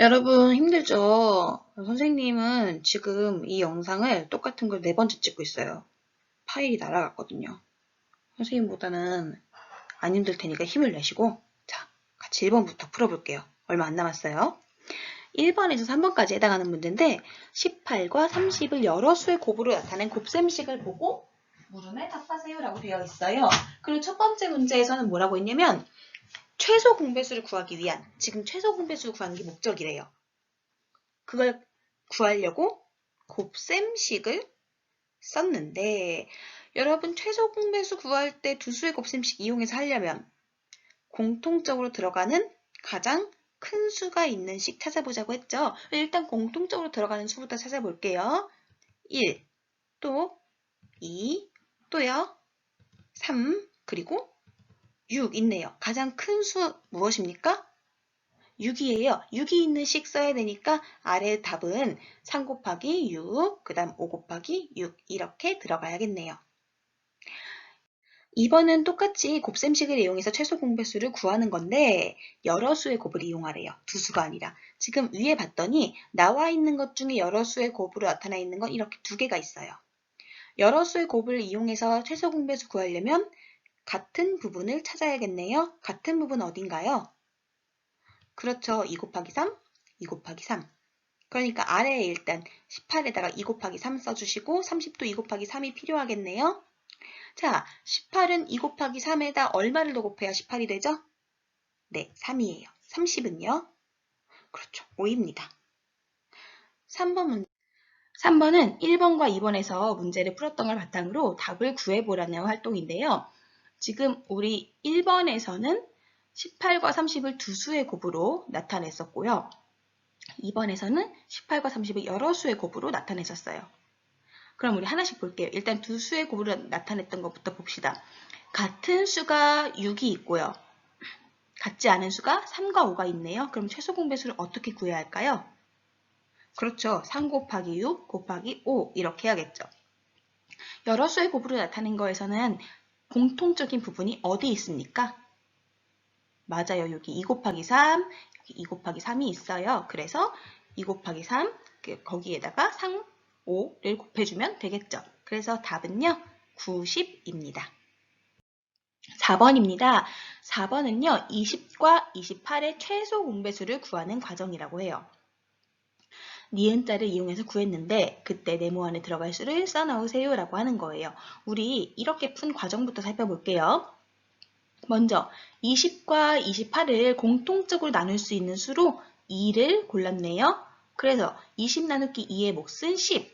여러분 힘들죠? 선생님은 지금 이 영상을 똑같은 걸 4번째 찍고 있어요. 파일이 날아갔거든요. 선생님보다는 안 힘들 테니까 힘을 내시고 자, 같이 1번부터 풀어볼게요. 얼마 안 남았어요. 1번에서 3번까지 해당하는 문제인데 18과 30을 여러 수의 곱으로 나타낸 곱셈식을 보고 물음에 답하세요 라고 되어 있어요. 그리고 첫 번째 문제에서는 뭐라고 했냐면 최소 공배수를 구하기 위한, 지금 최소 공배수를 구하는 게 목적이래요. 그걸 구하려고 곱셈식을 썼는데 여러분 최소 공배수 구할 때 두 수의 곱셈식 이용해서 하려면 공통적으로 들어가는 가장 큰 수가 있는 식 찾아보자고 했죠. 일단 공통적으로 들어가는 수부터 찾아볼게요. 1, 또 2, 또요 3, 그리고 6 있네요. 가장 큰 수 무엇입니까? 6이에요. 6이 있는 식 써야 되니까 아래 답은 3 곱하기 6, 그 다음 5 곱하기 6 이렇게 들어가야겠네요. 2번은 똑같이 곱셈식을 이용해서 최소 공배수를 구하는 건데 여러 수의 곱을 이용하래요. 두 수가 아니라. 지금 위에 봤더니 나와 있는 것 중에 여러 수의 곱으로 나타나 있는 건 이렇게 두 개가 있어요. 여러 수의 곱을 이용해서 최소 공배수 구하려면 같은 부분을 찾아야겠네요. 같은 부분 어딘가요? 그렇죠. 2 곱하기 3, 2 곱하기 3. 그러니까 아래에 일단 18에다가 2 곱하기 3 써주시고 30도 2 곱하기 3이 필요하겠네요. 자, 18은 2 곱하기 3에다 얼마를 더 곱해야 18이 되죠? 네, 3이에요. 30은요? 그렇죠. 5입니다. 3번은 1번과 2번에서 문제를 풀었던 걸 바탕으로 답을 구해보라는 활동인데요. 지금 우리 1번에서는 18과 30을 두 수의 곱으로 나타냈었고요. 2번에서는 18과 30을 여러 수의 곱으로 나타냈었어요. 그럼 우리 하나씩 볼게요. 일단 두 수의 곱으로 나타냈던 것부터 봅시다. 같은 수가 6이 있고요. 같지 않은 수가 3과 5가 있네요. 그럼 최소 공배수를 어떻게 구해야 할까요? 그렇죠. 3 곱하기 6 곱하기 5 이렇게 해야겠죠. 여러 수의 곱으로 나타낸 거에서는 공통적인 부분이 어디 있습니까? 맞아요. 여기 2 곱하기 3, 여기 2 곱하기 3이 있어요. 그래서 2 곱하기 3, 거기에다가 3, 5를 곱해주면 되겠죠. 그래서 답은요, 90입니다. 4번입니다. 4번은요, 20과 28의 최소 공배수를 구하는 과정이라고 해요. 니은자를 이용해서 구했는데 그때 네모 안에 들어갈 수를 써넣으세요 라고 하는 거예요. 우리 이렇게 푼 과정부터 살펴볼게요. 먼저 20과 28을 공통적으로 나눌 수 있는 수로 2를 골랐네요. 그래서 20 나누기 2의 몫은 10,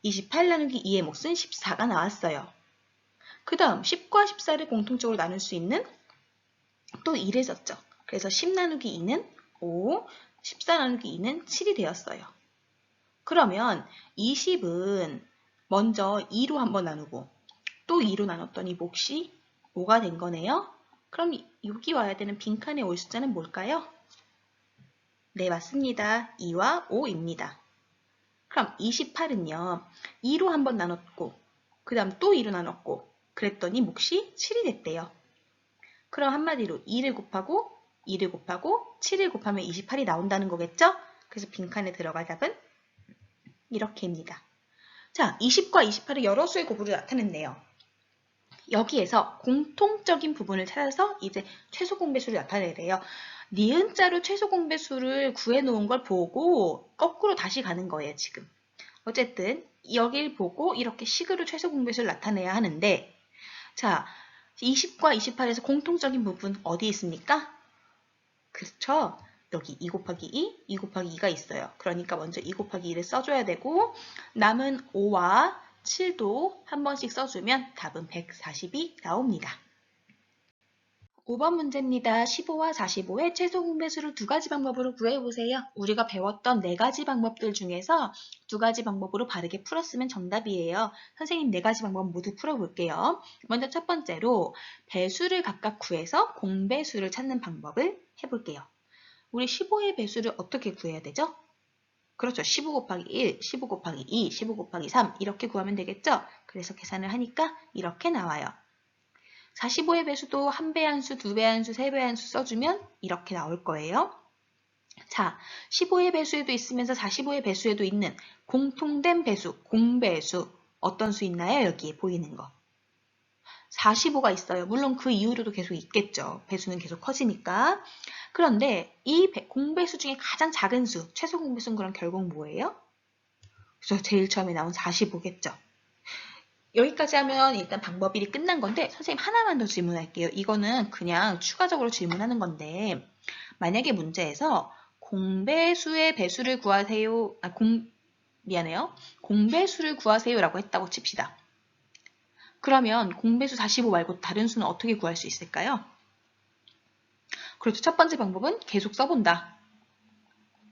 28 나누기 2의 몫은 14가 나왔어요. 그 다음 10과 14를 공통적으로 나눌 수 있는 또 2를 썼죠. 그래서 10 나누기 2는 5, 14 나누기 2는 7이 되었어요. 그러면 20은 먼저 2로 한번 나누고 또 2로 나눴더니 몫이 5가 된 거네요. 그럼 여기 와야 되는 빈칸에 올 숫자는 뭘까요? 네, 맞습니다. 2와 5입니다. 그럼 28은요. 2로 한번 나눴고 그 다음 또 2로 나눴고 그랬더니 몫이 7이 됐대요. 그럼 한마디로 2를 곱하고 2를 곱하고 7을 곱하면 28이 나온다는 거겠죠? 그래서 빈칸에 들어갈 답은 이렇게입니다. 자, 20과 28을 여러 수의 곱으로 나타냈네요. 여기에서 공통적인 부분을 찾아서 이제 최소 공배수를 나타내래요. 니은자로 최소 공배수를 구해놓은 걸 보고 거꾸로 다시 가는 거예요, 지금. 어쨌든 여길 보고 이렇게 식으로 최소 공배수를 나타내야 하는데 자, 20과 28에서 공통적인 부분 어디 있습니까? 그렇죠? 여기 2 곱하기 2, 2 곱하기 2가 있어요. 그러니까 먼저 2 곱하기 2를 써줘야 되고 남은 5와 7도 한 번씩 써주면 답은 140이 나옵니다. 5번 문제입니다. 15와 45의 최소 공배수를 두 가지 방법으로 구해보세요. 우리가 배웠던 네 가지 방법들 중에서 두 가지 방법으로 바르게 풀었으면 정답이에요. 선생님 네 가지 방법 모두 풀어볼게요. 먼저 첫 번째로 배수를 각각 구해서 공배수를 찾는 방법을 해볼게요. 우리 15의 배수를 어떻게 구해야 되죠? 그렇죠. 15 곱하기 1, 15 곱하기 2, 15 곱하기 3 이렇게 구하면 되겠죠? 그래서 계산을 하니까 이렇게 나와요. 45의 배수도 1배함수, 2배함수, 3배함수 써주면 이렇게 나올 거예요. 자, 15의 배수에도 있으면서 45의 배수에도 있는 공통된 배수, 공배수. 어떤 수 있나요? 여기에 보이는 거. 45가 있어요. 물론 그 이후로도 계속 있겠죠. 배수는 계속 커지니까. 그런데 이 공배수 중에 가장 작은 수, 최소 공배수는 그럼 결국 뭐예요? 그래서 제일 처음에 나온 45겠죠. 여기까지 하면 일단 방법 1이 끝난 건데 선생님 하나만 더 질문할게요. 이거는 그냥 추가적으로 질문하는 건데 만약에 문제에서 공배수의 배수를 구하세요. 미안해요. 공배수를 구하세요라고 했다고 칩시다. 그러면 공배수 45 말고 다른 수는 어떻게 구할 수 있을까요? 그렇죠. 첫 번째 방법은 계속 써본다.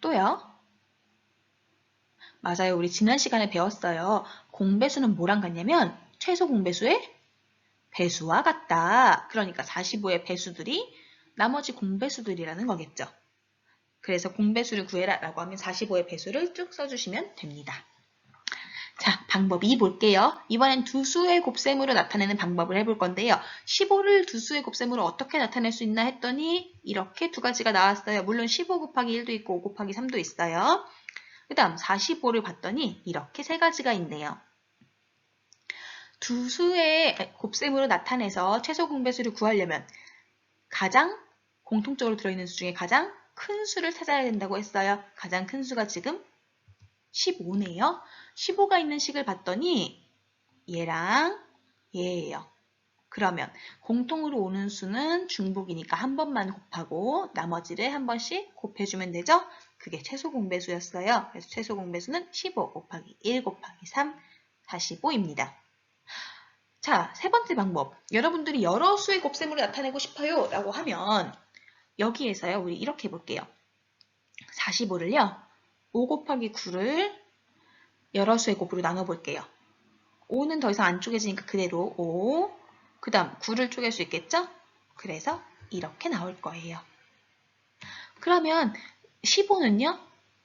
또요. 맞아요. 우리 지난 시간에 배웠어요. 공배수는 뭐랑 같냐면 최소 공배수의 배수와 같다. 그러니까 45의 배수들이 나머지 공배수들이라는 거겠죠. 그래서 공배수를 구해라 라고 하면 45의 배수를 쭉 써주시면 됩니다. 자, 방법 2 볼게요. 이번엔 두 수의 곱셈으로 나타내는 방법을 해볼 건데요. 15를 두 수의 곱셈으로 어떻게 나타낼 수 있나 했더니 이렇게 두 가지가 나왔어요. 물론 15 곱하기 1도 있고 5 곱하기 3도 있어요. 그 다음 45를 봤더니 이렇게 세 가지가 있네요. 두 수의 곱셈으로 나타내서 최소 공배수를 구하려면 가장 공통적으로 들어있는 수 중에 가장 큰 수를 찾아야 된다고 했어요. 가장 큰 수가 지금 15네요. 15가 있는 식을 봤더니 얘랑 얘예요. 그러면 공통으로 오는 수는 중복이니까 한 번만 곱하고 나머지를 한 번씩 곱해주면 되죠? 그게 최소 공배수였어요. 그래서 최소 공배수는 15 곱하기 1 곱하기 3, 45입니다. 자, 세 번째 방법. 여러분들이 여러 수의 곱셈으로 나타내고 싶어요 라고 하면 여기에서요. 우리 이렇게 해볼게요. 45를요. 5 곱하기 9를 여러 수의 곱으로 나눠볼게요. 5는 더 이상 안 쪼개지니까 그대로 5. 그 다음 9를 쪼갤 수 있겠죠? 그래서 이렇게 나올 거예요. 그러면 15는요.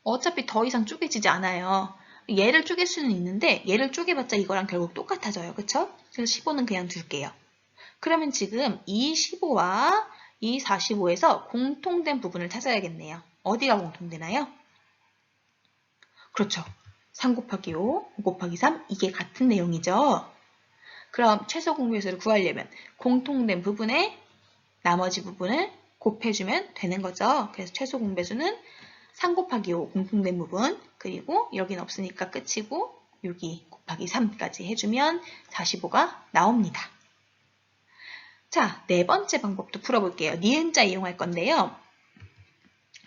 어차피 더 이상 쪼개지지 않아요. 얘를 쪼갤 수는 있는데 얘를 쪼개봤자 이거랑 결국 똑같아져요. 그쵸? 그래서 15는 그냥 둘게요. 그러면 지금 이 15와 이 45에서 공통된 부분을 찾아야겠네요. 어디가 공통되나요? 그렇죠. 3 곱하기 5, 5 곱하기 3 이게 같은 내용이죠. 그럼 최소 공배수를 구하려면 공통된 부분에 나머지 부분을 곱해주면 되는 거죠. 그래서 최소 공배수는 3 곱하기 5 공통된 부분 그리고 여긴 없으니까 끝이고 여기 곱하기 3까지 해주면 45가 나옵니다. 자, 네 번째 방법도 풀어볼게요. 니은자 이용할 건데요.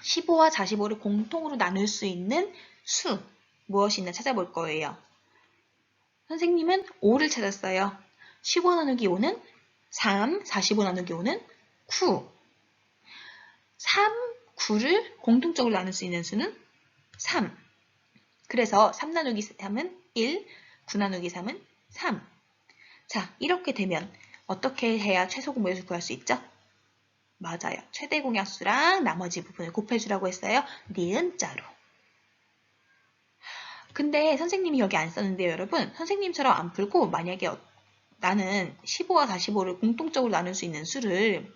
15와 45를 공통으로 나눌 수 있는 수 무엇이 있나 찾아볼 거예요. 선생님은 5를 찾았어요. 15 나누기 5는 3, 45 나누기 5는 9. 3, 9를 공통적으로 나눌 수 있는 수는 3. 그래서 3 나누기 3은 1, 9 나누기 3은 3. 자, 이렇게 되면 어떻게 해야 최소 공배수를 구할 수 있죠? 맞아요. 최대 공약수랑 나머지 부분을 곱해주라고 했어요. 니은자로. 근데 선생님이 여기 안 썼는데요, 여러분. 선생님처럼 안 풀고 만약에 나는 15와 45를 공통적으로 나눌 수 있는 수를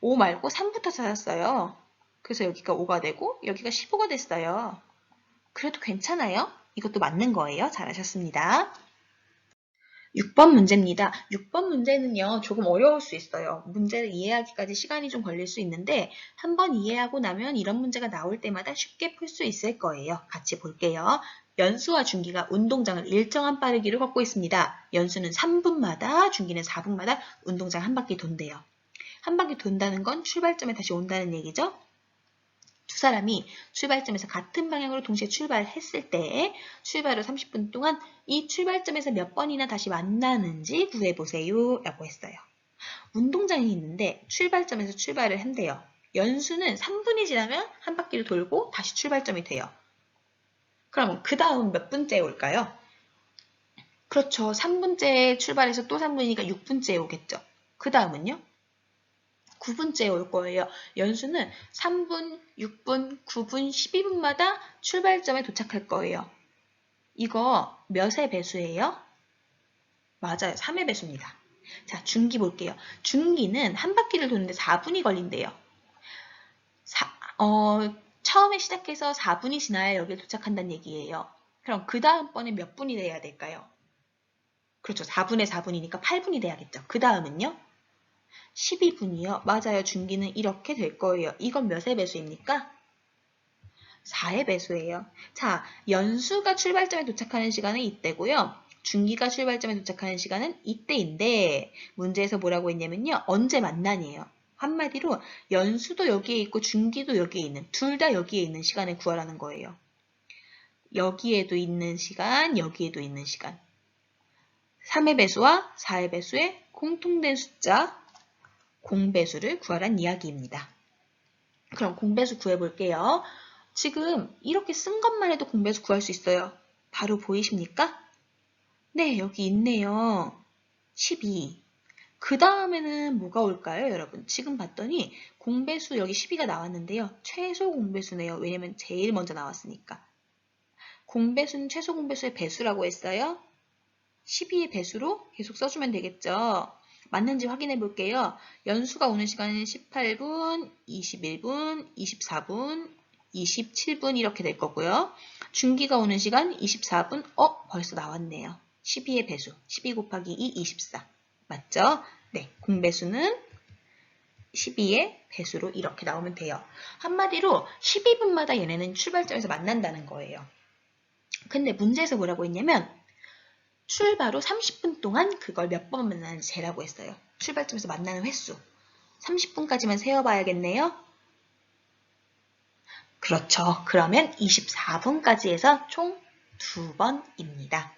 5 말고 3부터 찾았어요. 그래서 여기가 5가 되고 여기가 15가 됐어요. 그래도 괜찮아요? 이것도 맞는 거예요. 잘하셨습니다. 6번 문제입니다. 6번 문제는요, 조금 어려울 수 있어요. 문제를 이해하기까지 시간이 좀 걸릴 수 있는데 한번 이해하고 나면 이런 문제가 나올 때마다 쉽게 풀 수 있을 거예요. 같이 볼게요. 연수와 준기가 운동장을 일정한 빠르기로 걷고 있습니다. 연수는 3분마다, 준기는 4분마다 운동장 한 바퀴 돈대요. 한 바퀴 돈다는 건 출발점에 다시 온다는 얘기죠. 두 사람이 출발점에서 같은 방향으로 동시에 출발했을 때 출발 후 30분 동안 이 출발점에서 몇 번이나 다시 만나는지 구해보세요 라고 했어요. 운동장이 있는데 출발점에서 출발을 한대요. 연수는 3분이 지나면 한 바퀴를 돌고 다시 출발점이 돼요. 그럼 그 다음 몇 분째에 올까요? 그렇죠. 3분째에 출발해서 또 3분이니까 6분째에 오겠죠. 그 다음은요? 9분째에 올 거예요. 연수는 3분, 6분, 9분, 12분마다 출발점에 도착할 거예요. 이거 몇의 배수예요? 맞아요. 3의 배수입니다. 자, 준기 볼게요. 준기는 한 바퀴를 도는데 4분이 걸린대요. 처음에 시작해서 4분이 지나야 여기에 도착한다는 얘기예요. 그럼 그 다음번에 몇 분이 돼야 될까요? 그렇죠. 4분의 4분이니까 8분이 돼야겠죠. 그 다음은요? 12분이요. 맞아요. 중기는 이렇게 될 거예요. 이건 몇의 배수입니까? 4의 배수예요. 자, 연수가 출발점에 도착하는 시간은 이때고요. 중기가 출발점에 도착하는 시간은 이때인데 문제에서 뭐라고 했냐면요. 언제 만나니에요. 한마디로 연수도 여기에 있고 중기도 여기에 있는 둘 다 여기에 있는 시간을 구하라는 거예요. 여기에도 있는 시간, 여기에도 있는 시간. 3의 배수와 4의 배수의 공통된 숫자 공배수를 구하란 이야기입니다. 그럼 공배수 구해볼게요. 지금 이렇게 쓴 것만 해도 공배수 구할 수 있어요. 바로 보이십니까? 네, 여기 있네요. 12. 그 다음에는 뭐가 올까요, 여러분? 지금 봤더니 공배수 여기 12가 나왔는데요. 최소 공배수네요. 왜냐면 제일 먼저 나왔으니까. 공배수는 최소 공배수의 배수라고 했어요. 12의 배수로 계속 써주면 되겠죠. 맞는지 확인해 볼게요. 연수가 오는 시간은 18분, 21분, 24분, 27분 이렇게 될 거고요. 중기가 오는 시간 24분, 벌써 나왔네요. 12의 배수, 12 곱하기 2, 24. 맞죠? 네, 공배수는 12의 배수로 이렇게 나오면 돼요. 한마디로 12분마다 얘네는 출발점에서 만난다는 거예요. 근데 문제에서 뭐라고 했냐면 출발 후 30분 동안 그걸 몇 번 만나는지 재라고 했어요. 출발점에서 만나는 횟수. 30분까지만 세어봐야겠네요. 그렇죠. 그러면 24분까지 해서 총 2번입니다.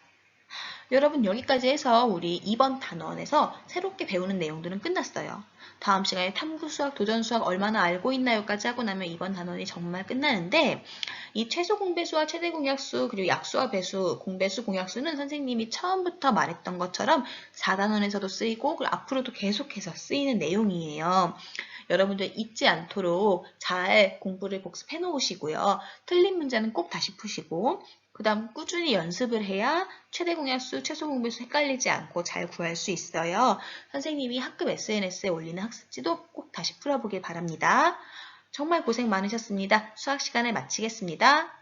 여러분 여기까지 해서 우리 이번 단원에서 새롭게 배우는 내용들은 끝났어요. 다음 시간에 탐구수학, 도전수학 얼마나 알고 있나요까지 하고 나면 이번 단원이 정말 끝나는데 이 최소 공배수와 최대 공약수 그리고 약수와 배수, 공배수, 공약수는 선생님이 처음부터 말했던 것처럼 4단원에서도 쓰이고 그리고 앞으로도 계속해서 쓰이는 내용이에요. 여러분들 잊지 않도록 잘 공부를 복습해 놓으시고요. 틀린 문제는 꼭 다시 푸시고 그 다음 꾸준히 연습을 해야 최대 공약수, 최소 공배수 헷갈리지 않고 잘 구할 수 있어요. 선생님이 학급 SNS에 올리는 학습지도 꼭 다시 풀어보길 바랍니다. 정말 고생 많으셨습니다. 수학 시간을 마치겠습니다.